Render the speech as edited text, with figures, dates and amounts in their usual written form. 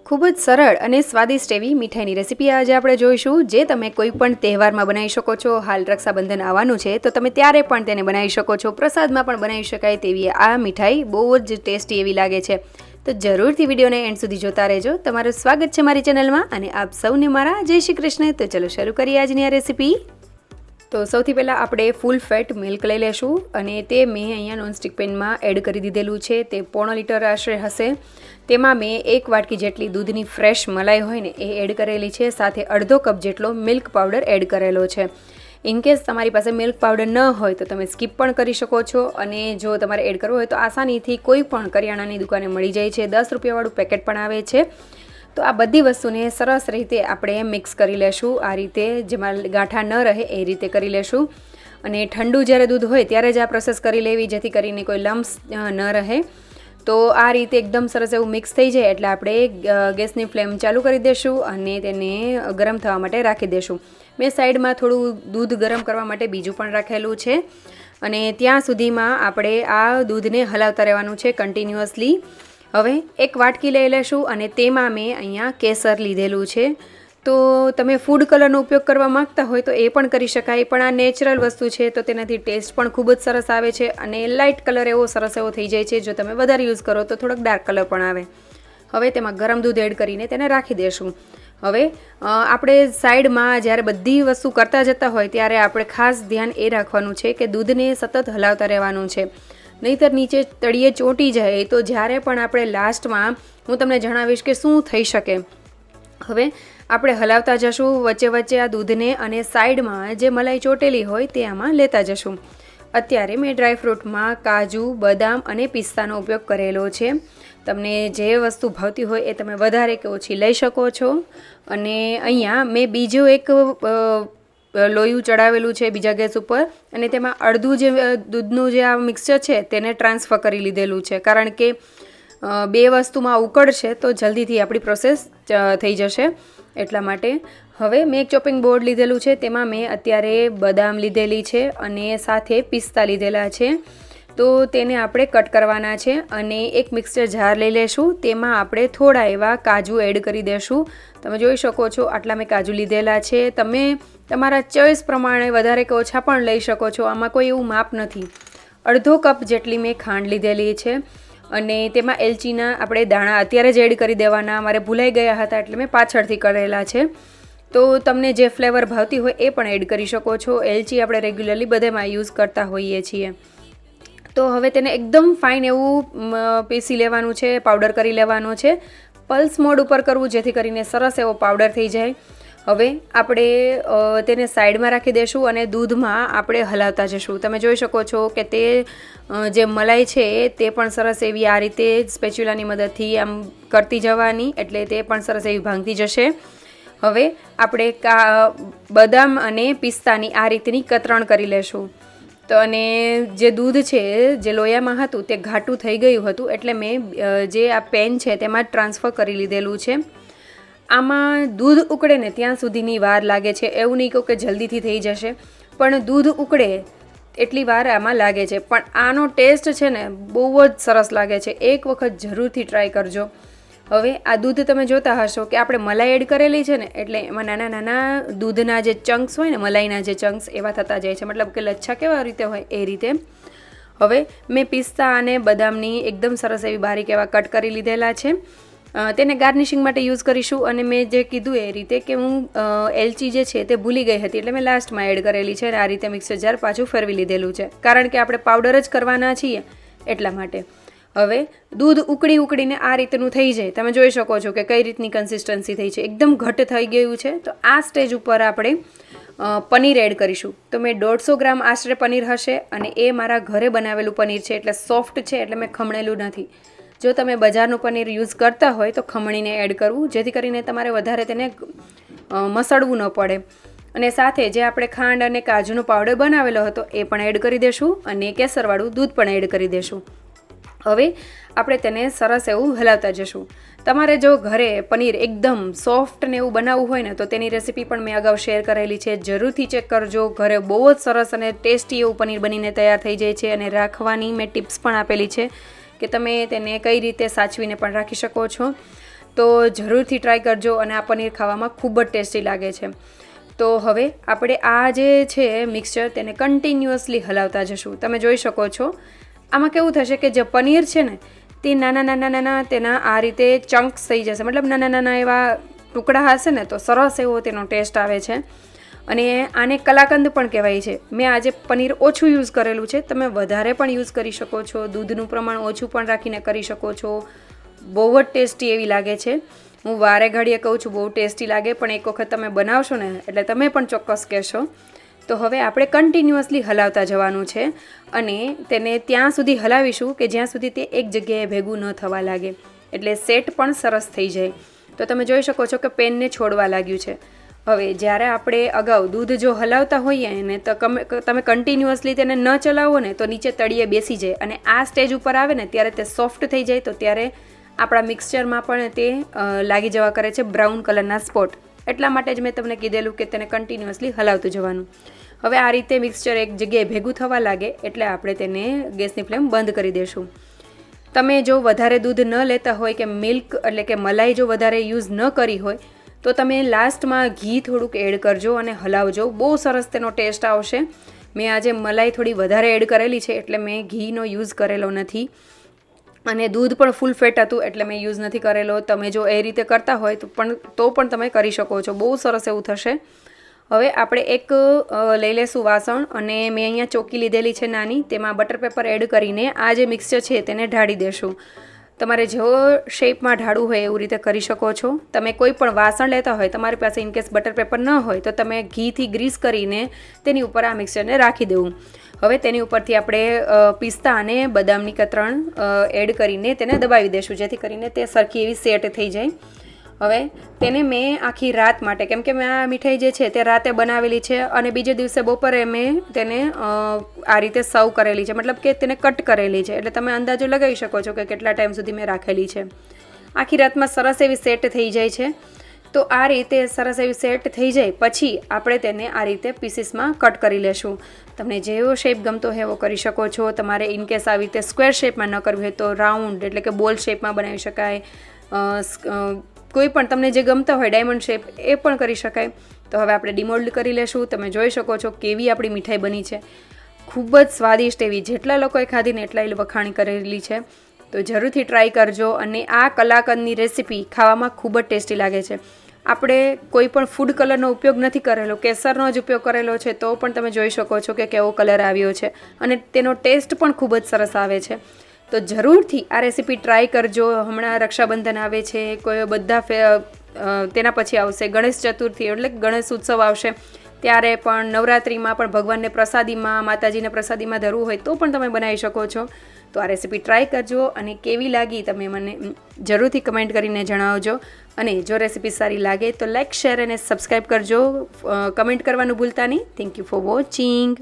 ખૂબ જ સરળ અને સ્વાદિષ્ટ એવી મીઠાઈની રેસીપી આજે આપણે જોઈશું, જે તમે કોઈ પણ તહેવારમાં બનાવી શકો છો. હાલ રક્ષાબંધન આવવાનું છે તો તમે ત્યારે પણ તેને બનાવી શકો છો. પ્રસાદમાં પણ બનાવી શકાય તેવી આ મીઠાઈ બહુ જ ટેસ્ટી એવી લાગે છે. તો જરૂરથી વિડીયોને એન્ડ સુધી જોતા રહેજો. તમારું સ્વાગત છે મારી ચેનલમાં અને આપ સૌને મારા જય શ્રી કૃષ્ણ. તો ચલો શરૂ કરીએ આજની આ રેસીપી. તો સૌથી પહેલાં આપણે ફૂલ ફેટ મિલ્ક લઈ લેશું અને તે મેં અહીંયા નોનસ્ટિક પેનમાં એડ કરી દીધેલું છે. તે 1.5 લીટર આશરે હશે. તેમાં મેં 1 વાટકી જેટલી દૂધની ફ્રેશ મલાઈ હોય ને એ એડ કરેલી છે. સાથે અડધો કપ જેટલો મિલ્ક પાવડર એડ કરેલો છે. ઇનકેસ તમારી પાસે મિલ્ક પાવડર ન હોય તો તમે સ્કીપ પણ કરી શકો છો. અને જો તમારે એડ કરવો હોય તો આસાનીથી કોઈ પણ કરિયાણાની દુકાને મળી જાય છે. 10 રૂપિયાવાળું પેકેટ પણ આવે છે. તો આ બધી વસ્તુને સરસ રીતે આપણે મિક્સ કરી લેશું. આ રીતે જેમાં ગાંઠા ન રહે એ રીતે કરી લેશું. અને ઠંડુ જ્યારે દૂધ હોય ત્યારે જ આ પ્રોસેસ કરી લેવી, જેથી કરીને કોઈ લમ્સ ન રહે. તો આ રીતે એકદમ સરસ એવું મિક્સ થઈ જાય એટલે આપણે ગેસની ફ્લેમ ચાલુ કરી દઈશું અને તેને ગરમ થવા માટે રાખી દઈશું. મેં સાઈડમાં થોડું દૂધ ગરમ કરવા માટે બીજું પણ રાખેલું છે. અને ત્યાં સુધીમાં આપણે આ દૂધને હલાવતા રહેવાનું છે કન્ટિન્યુઅસલી. હવે એક વાટકી લઈ લેશું અને તેમાં મેં અહીંયા કેસર લીધેલું છે. તો તમે ફૂડ કલરનો ઉપયોગ કરવા માગતા હોય તો એ પણ કરી શકાય, પણ આ નેચરલ વસ્તુ છે તો તેનાથી ટેસ્ટ પણ ખૂબ જ સરસ આવે છે અને લાઇટ કલર એવો સરસ એવો થઈ જાય છે. જો તમે વધારે યુઝ કરો તો થોડોક ડાર્ક કલર પણ આવે. હવે તેમાં ગરમ દૂધ એડ કરીને તેને રાખી દેશું. હવે આપણે સાઈડમાં જ્યારે બધી વસ્તુ કરતા જતા હોય ત્યારે આપણે ખાસ ધ્યાન એ રાખવાનું છે કે દૂધને સતત હલાવતા રહેવાનું છે. નહીંતર નીચે તળિયે ચોંટી જાય તો જ્યારે પણ આપણે લાસ્ટમાં હું તમને જણાવીશ કે શું થઈ શકે. હવે આપણે હલાવતા જશું વચ્ચે વચ્ચે આ દૂધને અને સાઈડમાં જે મલાઈ ચોટેલી હોય તે આમાં લેતા જશું. અત્યારે મેં ડ્રાયફ્રૂટમાં કાજુ, બદામ અને પિસ્તાનો ઉપયોગ કરેલો છે. તમને જે વસ્તુ ભાવતી હોય એ તમે વધારે કે ઓછી લઈ શકો છો. અને અહીંયા મેં બીજું એક લોયું ચડાવેલું છે બીજા ગેસ ઉપર અને તેમાં અડધું જે દૂધનું જે આ મિક્સચર છે તેને ટ્રાન્સફર કરી લીધેલું છે. કારણ કે બે વસ્તુમાં ઉકળશે તો જલ્દીથી આપણી પ્રોસેસ થઈ જશે એટલા માટે. હવે મેં એક ચોપિંગ બોર્ડ લીધેલું છે. તેમાં મેં અત્યારે બદામ લીધેલી છે અને સાથે પિસ્તા લીધેલા છે. તો તેને આપણે કટ કરવાના છે અને એક મિક્સર જાર લઈ લેશું. તેમાં આપણે થોડા એવા કાજુ એડ કરી દેશું. તમે જોઈ શકો છો આટલા મેં કાજુ લીધેલા છે. તમે તમારા ચોઈસ પ્રમાણે વધારે કે ઓછા પણ લઈ શકો છો. આમાં કોઈ એવું માપ નથી. અડધો કપ જેટલી મેં ખાંડ લીધેલી છે અને તેમાં એલચીના આપણે દાણા અત્યારે જ એડ કરી દેવાના. મારે ભૂલાઈ ગયા હતા એટલે મેં પાછળથી કરેલા છે. તો તમને જે ફ્લેવર ભાવતી હોય એ પણ એડ કરી શકો છો. એલચી આપણે રેગ્યુલરલી બધેમાં યુઝ કરતા હોઈએ છીએ. તો હવે તેને એકદમ ફાઇન એવું પીસી લેવાનું છે, પાવડર કરી લેવાનો છે. પલ્સ મોડ ઉપર કરવું જેથી કરીને સરસ એવો પાવડર થઈ જાય. હવે આપણે તેને સાઈડમાં રાખી દઈશું અને દૂધમાં આપણે હલાવતા જશું. તમે જોઈ શકો છો કે તે જે મલાઈ છે તે પણ સરસ એવી આ રીતે સ્પેચ્યુલાની મદદથી આમ કરતી જવાની, એટલે તે પણ સરસ એવી ભાંગતી જશે. હવે આપણે બદામ અને પિસ્તાની આ રીતની કતરણ કરી લેશું. તો અને જે દૂધ છે જે લોયામાં હતું તે ઘાટું થઈ ગયું હતું એટલે મેં જે આ પેન છે તેમાં ટ્રાન્સફર કરી લીધેલું છે. આમાં દૂધ ઉકળે ને ત્યાં સુધીની વાર લાગે છે. એવું નહીં કહું કે જલ્દીથી થઈ જશે, પણ દૂધ ઉકળે એટલી વાર આમાં લાગે છે. પણ આનો ટેસ્ટ છે ને બહુ જ સરસ લાગે છે. એક વખત જરૂરથી ટ્રાય કરજો. હવે આ દૂધ તમે જોતા હશો કે આપણે મલાઈ એડ કરેલી છે ને એટલે એમાં નાના નાના દૂધના જે ચંક્સ હોય ને, મલાઈના જે ચંક્સ એવા થતા જાય છે. મતલબ કે લચ્છા કેવા રીતે હોય એ રીતે. હવે મેં પિસ્તા અને બદામની એકદમ સરસ એવી બારીક એવા કટ કરી લીધેલા છે. તેને ગાર્નિશિંગ માટે યુઝ કરીશું. અને મેં જે કીધું એ રીતે કે હું એલચી જે છે તે ભૂલી ગઈ હતી એટલે મેં લાસ્ટમાં એડ કરેલી છે. અને આ રીતે મિક્સર જાર પાછું ફેરવી લીધેલું છે કારણ કે આપણે પાવડર જ કરવાના છીએ એટલા માટે. હવે દૂધ ઉકળીને આ રીતનું થઈ જાય. તમે જોઈ શકો છો કે કઈ રીતની કન્સિસ્ટન્સી થઈ છે. એકદમ ઘટ થઈ ગયું છે. તો આ સ્ટેજ ઉપર આપણે પનીર એડ કરીશું. તો મેં 150 ગ્રામ આશરે પનીર હશે અને એ મારા ઘરે બનાવેલું પનીર છે એટલે સોફ્ટ છે, એટલે મેં ખમણેલું નથી. જો તમે બજારનું પનીર યુઝ કરતા હોય તો ખમણીને એડ કરવું, જેથી કરીને તમારે વધારે તેને મસળવું ન પડે. અને સાથે જે આપણે ખાંડ અને કાજુનો પાવડર બનાવેલો હતો એ પણ એડ કરી દેશું અને કેસરવાળું દૂધ પણ એડ કરી દેશું. હવે આપણે તેને સરસ એવું હલાવતા જશું. તમારે જો ઘરે પનીર એકદમ સોફ્ટ ને એવું બનાવવું હોય ને તો તેની રેસીપી પણ મેં અગાઉ શેર કરેલી છે. જરૂરથી ચેક કરજો. ઘરે બહુ જ સરસ અને ટેસ્ટી એવું પનીર બનીને તૈયાર થઈ જાય છે. અને રાખવાની મેં ટિપ્સ પણ આપેલી છે કે તમે તેને કઈ રીતે સાચવીને પણ રાખી શકો છો. તો જરૂરથી ટ્રાય કરજો અને આ પનીર ખાવામાં ખૂબ જ ટેસ્ટી લાગે છે. તો હવે આપણે આ જે છે મિક્સચર તેને કન્ટિન્યુઅસલી હલાવતા જશું. તમે જોઈ શકો છો આમાં કેવું થશે કે જે પનીર છે ને તે નાના તેના આ રીતે ચંક્સ થઈ જશે, મતલબ નાના એવા ટુકડા હશે ને તો સરસ એવો તેનો ટેસ્ટ આવે છે. અને આને કલાકંદ પણ કહેવાય છે. મેં આજે પનીર ઓછું યુઝ કરેલું છે, તમે વધારે પણ યુઝ કરી શકો છો, દૂધનું પ્રમાણ ઓછું પણ રાખીને કરી શકો છો. બહુ જ ટેસ્ટી એવી લાગે છે. હું વારે ઘડીએ કહું છું બહુ ટેસ્ટી લાગે, પણ એક વખત તમે બનાવશો ને એટલે તમે પણ ચોક્કસ કહેશો. તો હવે આપણે કન્ટિન્યુઅસલી હલાવતા જવાનું છે અને તેને ત્યાં સુધી હલાવીશું કે જ્યાં સુધી તે એક જગ્યાએ ભેગું ન થવા લાગે, એટલે સેટ પણ સરસ થઈ જાય. તો તમે જોઈ શકો છો કે પેનને છોડવા લાગ્યું છે. હવે જ્યારે આપણે અગાઉ દૂધ જો હલાવતા હોઈએ ને તો તમે કન્ટિન્યુઅસલી તેને ન ચલાવો ને તો નીચે તળિયે બેસી જાય અને આ સ્ટેજ ઉપર આવે ને ત્યારે તે સોફ્ટ થઈ જાય, તો ત્યારે આપણા મિક્સચરમાં પણ તે લાગી જવા કરે છે બ્રાઉન કલરના સ્પોટ. એટલા માટે જ મેં તમને કીધેલું કે તેને કન્ટિન્યુઅસલી હલાવતું જવાનું. હવે આ રીતે મિક્સચર એક જગ્યાએ ભેગું થવા લાગે એટલે આપણે તેને ગેસની ફ્લેમ બંધ કરી દઈશું. તમે જો વધારે દૂધ ન લેતા હોય કે મિલ્ક એટલે કે મલાઈ જો વધારે યુઝ ન કરી હોય તો તમે લાસ્ટમાં ઘી થોડુંક એડ કરજો અને હલાવજો. બહુ સરસ તેનો ટેસ્ટ આવશે. મેં આજે મલાઈ થોડી વધારે એડ કરેલી છે એટલે મેં ઘીનો યુઝ કરેલો નથી, અને દૂધ પણ ફૂલ ફેટ હતું એટલે મેં યુઝ નથી કરેલો. તમે જો એ રીતે કરતા હોય તો પણ તમે કરી શકો છો. બહુ સરસ એવું થશે. હવે આપણે એક લઈ લેશું વાસણ અને મેં અહીંયા ચોકી લીધેલી છે નાની, તેમાં બટર પેપર એડ કરીને આ જે મિક્સચર છે તેને ઢાળી દેશું. તમારે જેવો શેપમાં ઢાળવું હોય એવું રીતે કરી શકો છો. તમે કોઈ પણ વાસણ લેતા હોય, તમારી પાસે ઇનકેસ બટર પેપર ન હોય તો તમે ઘીથી ગ્રીસ કરીને તેની ઉપર આ મિક્સચરને રાખી દેવું. હવે તેની ઉપરથી આપણે પિસ્તા અને બદામની કતરણ એડ કરીને તેને દબાવી દઈશું, જેથી કરીને તે સરખી એવી સેટ થઈ જાય. હવે તેને મેં આખી રાત માટે, કેમ કે મેં આ મીઠાઈ જે છે તે રાતે બનાવેલી છે અને બીજે દિવસે બપોરે મેં તેને આ રીતે સર્વ કરેલી છે, મતલબ કે તેને કટ કરેલી છે, એટલે તમે અંદાજો લગાવી શકો છો કે કેટલા ટાઈમ સુધી મેં રાખેલી છે. આખી રાતમાં સરસ એવી સેટ થઈ જાય છે. તો આ રીતે સરસ એવી સેટ થઈ જાય પછી આપણે તેને આ રીતે પીસીસમાં કટ કરી લેશું. તમને જેવો શેપ ગમતો હોય એવો કરી શકો છો. તમારે ઇનકેસ આવી રીતે સ્ક્વેર શેપમાં ન કરવી હોય તો રાઉન્ડ એટલે કે બોલ શેપમાં બનાવી શકાય. કોઈ પણ તમને જે ગમતા હોય ડાયમંડ શેપ એ પણ કરી શકાય. તો હવે આપણે ડિમોલ્ડ કરી લેશું. તમે જોઈ શકો છો કેવી આપણી મીઠાઈ બની છે. ખૂબ જ સ્વાદિષ્ટ એવી, જેટલા લોકોએ ખાધીને એટલા વખાણ કરેલી છે. તો જરૂરથી ટ્રાય કરજો. અને આ કલાકંદની રેસીપી ખાવામાં ખૂબ જ ટેસ્ટી લાગે છે. આપણે કોઈ પણ ફૂડ કલરનો ઉપયોગ નથી કરેલો, કેસરનો જ ઉપયોગ કરેલો છે, તો પણ તમે જોઈ શકો છો કે કેવો કલર આવ્યો છે અને તેનો ટેસ્ટ પણ ખૂબ જ સરસ આવે છે. તો જરૂરથી આ રેસીપી ટ્રાય કરજો. હમણાં રક્ષાબંધન આવે છે, કોઈ તેના પછી આવશે ગણેશ ચતુર્થી એટલે ગણેશ ઉત્સવ આવશે, ત્યારે પણ નવરાત્રિમાં પણ ભગવાનને પ્રસાદીમાં, માતાજીને પ્રસાદીમાં ધરવું હોય તો પણ તમે બનાવી શકો છો. તો આ રેસીપી ટ્રાય કરજો અને કેવી લાગી તમે મને જરૂરથી કમેન્ટ કરીને જણાવજો. અને જો રેસીપી સારી લાગે તો લાઇક, શેર અને સબસ્ક્રાઈબ કરજો. કમેન્ટ કરવાનું ભૂલતા નહીં. Thank you for watching.